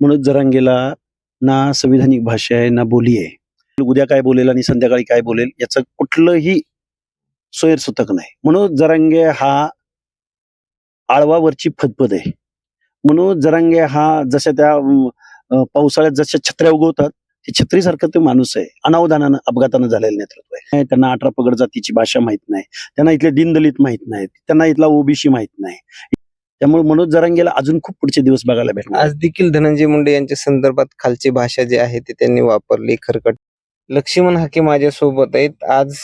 मनोज जरांगेला ना संविधानिक भाषा आहे ना बोली आहे. उद्या काय बोलेल आणि संध्याकाळी काय बोलेल याचं कुठलंही सोयरसूतक नाही. मनोज जरांगे हा आळवावरची फदफद आहे. मनोज जरांगे हा जशा त्या पावसाळ्यात जशा छत्र्या उगवतात, ते छत्रीसारखं तो माणूस आहे. अनावधानानं, अपघातानं झालेलं नेतृत्व आहे. त्यांना 18 पगड जातीची भाषा माहीत नाही. त्यांना इथले दीनदलित माहीत नाहीत. त्यांना इथला ओबीसी माहीत नाही. त्यामुळे मनोज जरांगेला अजून खूप पुढचे दिवस बघायला भेटणार. आज देखील धनंजय मुंडे यांच्या संदर्भात खालची भाषा जी आहे ती त्यांनी वापरली खरकट. लक्ष्मण हाके माझ्या सोबत आहेत. आज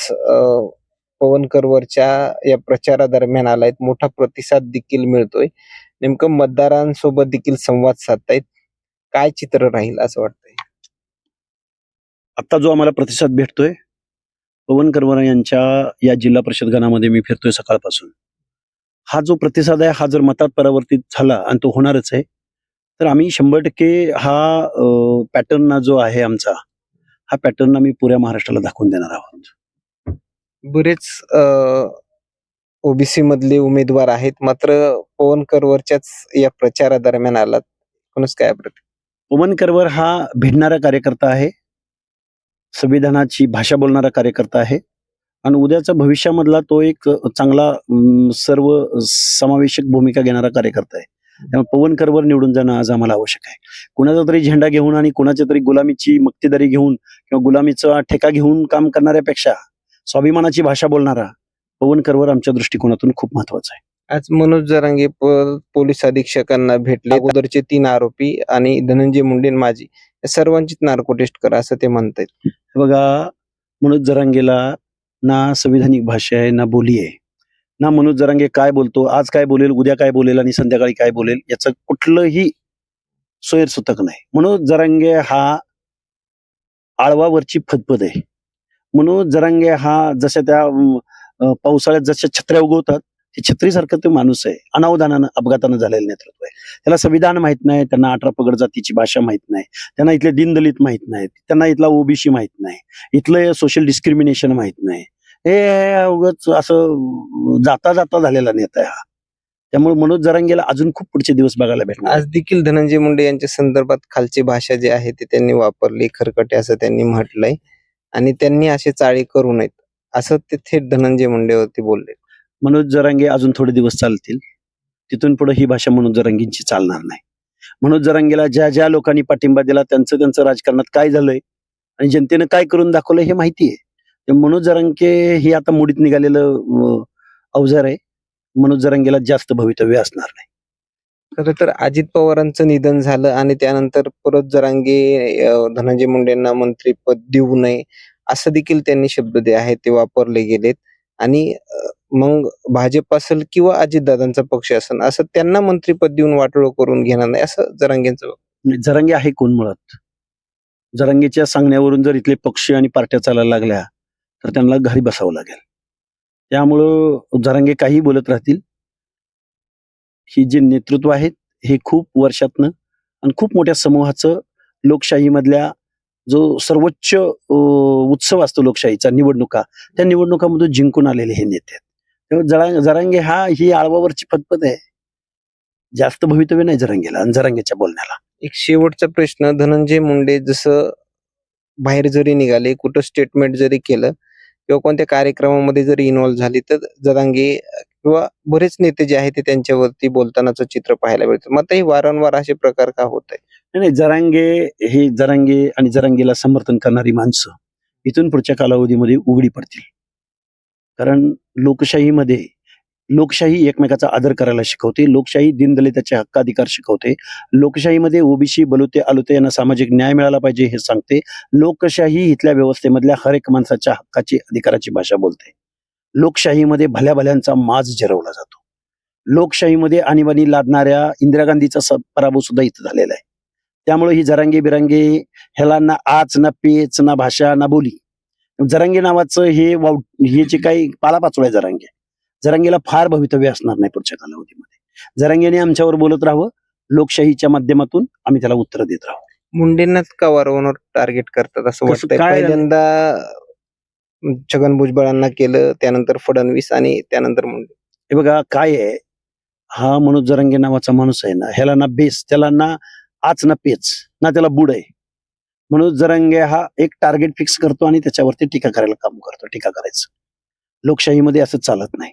पवन करवरच्या या प्रचारादरम्यान आलायत. मोठा प्रतिसाद देखील मिळतोय. नेमकं मतदारांसोबत देखील संवाद साधतायत. काय चित्र राहील असं वाटतंय? आता जो आम्हाला प्रतिसाद भेटतोय, पवन करवर यांच्या या जिल्हा परिषद गणामध्ये मी फिरतोय सकाळपासून. हा जो प्रतिसाद आहे, हा जर मतात परावर्तित झाला आणि तो होणारच आहे, तर आम्ही 100% हा पॅटर्न जो आहे आमचा, हा पॅटर्न आम्ही पुऱ्या महाराष्ट्राला दाखवून देणार आहोत. बरेच ओबीसी मधले उमेदवार आहेत, मात्र पवन करवरच्याच या प्रचारादरम्यान आलात. कोणच काय पवन करवर हा भिडणारा कार्यकर्ता आहे, संविधानाची भाषा बोलणारा कार्यकर्ता आहे आणि उद्याच्या भविष्यामधला तो एक चांगला सर्व समावेशक भूमिका घेणारा कार्यकर्ता आहे. त्यामुळे पवन करवर निवडून जाणं आज आम्हाला आवश्यक आहे. कुणाचा तरी झेंडा घेऊन आणि कुणाच्या तरी गुलामीची मक्तेदारी घेऊन किंवा गुलामीचा ठेका घेऊन काम करणाऱ्यापेक्षा स्वाभिमानाची भाषा बोलणारा पवन करवर आमच्या दृष्टिकोनातून खूप महत्वाचा आहे. आज मनोज जरांगे पोलीस अधीक्षकांना भेटले. अगोदरचे 3 आरोपी आणि धनंजय मुंडे माझी या सर्वांचीच नार्को टेस्ट करा असं ते म्हणतायत. बघा, मनोज जरांगेला ना संविधानिक भाषा आहे ना बोली आहे. ना मनोज जरांगे काय बोलतो, आज काय बोलेल, उद्या काय बोलेल आणि संध्याकाळी काय बोलेल याचं कुठलंही सोयरसूतक नाही. मनोज जरांगे हा आळवावरची फदफद आहे. मनोज जरांगे हा जशा त्या पावसाळ्यात जशा छत्र्या उगवतात, ते छत्रीसारखं तो माणूस आहे. अनावधानानं, अपघातानं झालेलं नेतृत्व आहे. त्याला संविधान माहीत नाही, त्यांना 18 पगड जातीची भाषा माहीत नाही, त्यांना इथले दीनदलित माहीत नाहीत, त्यांना इथला ओबीसी माहीत नाही, इथलं सोशल डिस्क्रिमिनेशन माहीत नाही. हे उगाच असं जाता जाता झालेला नेता आहे हा. त्यामुळे मनोज जरांगेला अजून खूप पुढचे दिवस बघायला भेटणार. आज देखील धनंजय मुंडे यांच्या संदर्भात खालची भाषा जी आहे ती त्यांनी वापरली खरकटे असं त्यांनी म्हटलंय आणि त्यांनी असे चाळी करू नयेत असं ते थेट धनंजय मुंडेवरती बोलले. मनोज जरांगे अजून थोडे दिवस चालतील, तिथून पुढे ही भाषा मनोज जरांगेंची चालणार नाही. मनोज जरांगेला ज्या ज्या लोकांनी पाठिंबा दिला त्यांचं राजकारणात काय झालंय आणि जनतेनं काय करून दाखवलंय हे माहिती आहे. मनोज जरांगे ही आता मोडीत निघालेलं अवजार आहे. मनोज जरांगेला जास्त भवितव्य असणार नाही. खरं तर अजित पवारांचं निधन झालं आणि त्यानंतर परत जरांगे धनंजय मुंडेंना मंत्रीपद देऊ नये असं देखील त्यांनी शब्द जे आहेत ते वापरले गेलेत आणि मग भाजप असेल किंवा अजितदादांचा पक्ष असेल असं त्यांना मंत्रीपद देऊन वाटोळ करून घेणार नाही असं जरांगेंचं. जरांगे आहे कोण मुळात? जरांगेच्या सांगण्यावरून जर इथले पक्ष आणि पार्ट्या चालायला लागल्या तर त्यांना घरी बसावं लागेल. त्यामुळं जरांगे काही बोलत राहतील. ही जे नेतृत्व आहेत हे खूप वर्षातनं आणि खूप मोठ्या समूहाचं लोकशाहीमधल्या जो सर्वोच्च उत्सव असतो लोकशाहीचा निवडणुका, त्या निवडणुकामधून जिंकून आलेले हे नेते आहेत. त्यामुळे जरांगे ही आळवावरची फदफद आहे. जास्त भवितव्य नाही जरांगेला आणि जरांगेच्या बोलण्याला. एक शेवटचा प्रश्न, धनंजय मुंडे जसं बाहेर जरी निघाले, कुठं स्टेटमेंट जरी केलं किंवा कोणत्या कार्यक्रमामध्ये जरी इन्व्हॉल्व्ह झाली तर जरांगे किंवा बरेच नेते जे आहेत ते त्यांच्यावरती बोलतानाचं चित्र पाहायला मिळतं. मग हे वारंवार असे प्रकार का होत आहे? नाही, जरांगे आणि जरांगेला समर्थन करणारी माणसं इथून पुढच्या कालावधीमध्ये उघडी पडतील. कारण लोकशाही एकमेकाचा आदर करायला शिकवते. लोकशाही दीनदलिताचे हक्काधिकार शिकवते. लोकशाहीमध्ये ओबीसी, बलुते, आलुते यांना सामाजिक न्याय मिळाला पाहिजे हे सांगते. लोकशाही इथल्या व्यवस्थेमधल्या हर एक माणसाच्या हक्काची, अधिकाराची भाषा बोलते. लोकशाहीमध्ये भल्या भल्यांचा माज जिरवला जातो. लोकशाहीमध्ये आणीबाणी लादणाऱ्या इंदिरा गांधीचा पराभव सुद्धा इथं झालेला आहे. त्यामुळे ही जरांगे बिरांगे ह्याला ना आच ना पेच ना भाषा ना बोली. जरांगे नावाचं हे जे काही पालापाचोळा आहे जरांगेला फार भवितव्य असणार नाही पुढच्या कालावधीमध्ये. जरांगेने आमच्यावर बोलत राहावं. लोकशाहीच्या माध्यमातून आम्ही त्याला उत्तर देत राहू. मुंडेंनाच का वारंवार टार्गेट करतात असं वाटतंय? काय पहिल्यांदा छगन भुजबळांना केलं, त्यानंतर फडणवीस आणि त्यानंतर मुंडे. हे बघा काय आहे, हा मनोज जरांगे नावाचा माणूस आहे ना, ह्याला ना बेस, त्याला ना आच ना पेच ना त्याला बुड आहे. मनोज जरांगे हा एक टार्गेट फिक्स करतो आणि त्याच्यावरती टीका करायला काम करतो, टीका करायचं. लोकशाहीमध्ये असं चालत नाही.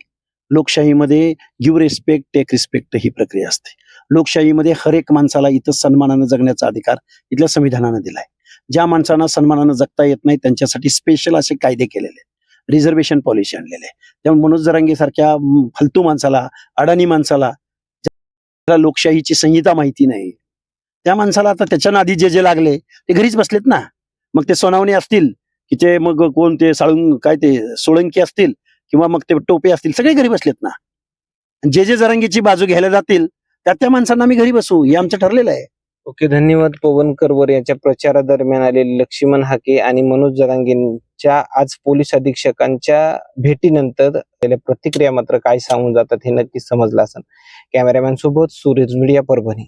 लोकशाहीमध्ये गिव्ह रिस्पेक्ट, टेक रिस्पेक्ट ही प्रक्रिया असते. लोकशाहीमध्ये हर एक माणसाला इथं सन्मानानं जगण्याचा अधिकार इथल्या संविधानानं दिलाय. ज्या माणसांना सन्मानानं जगता येत नाही त्यांच्यासाठी स्पेशल असे कायदे केलेले आहेत. रिझर्वेशन पॉलिसी आणलेले आहे. त्यामुळे मनोज जरांगे सारख्या फालतू माणसाला, अडाणी माणसाला, ज्याला लोकशाहीची संहिता माहिती नाही, त्या माणसाला आता त्याच्या नादी जे लागले ते घरीच बसलेत ना. मग ते सोनावणे असतील की ते मग कोण ते काय ते सोळंकी असतील किंवा मग ते टोपे असतील, सगळे घरी बसलेत ना. जे जरांगेची बाजू घ्यायला जातील त्या माणसांना आम्ही घरी बसू हे आमचं ठरलेलं आहे. ओके, धन्यवाद पवन करवर यांच्या प्रचारादरम्यान आलेले लक्ष्मण हाके आणि मनोज जरांगेंच्या आज पोलीस अधीक्षकांच्या भेटीनंतर त्याला प्रतिक्रिया मात्र काय सांगून जातात हे नक्कीच समजलं असेल. कॅमेरामॅन सोबत सूरज मीडिया, परभणी.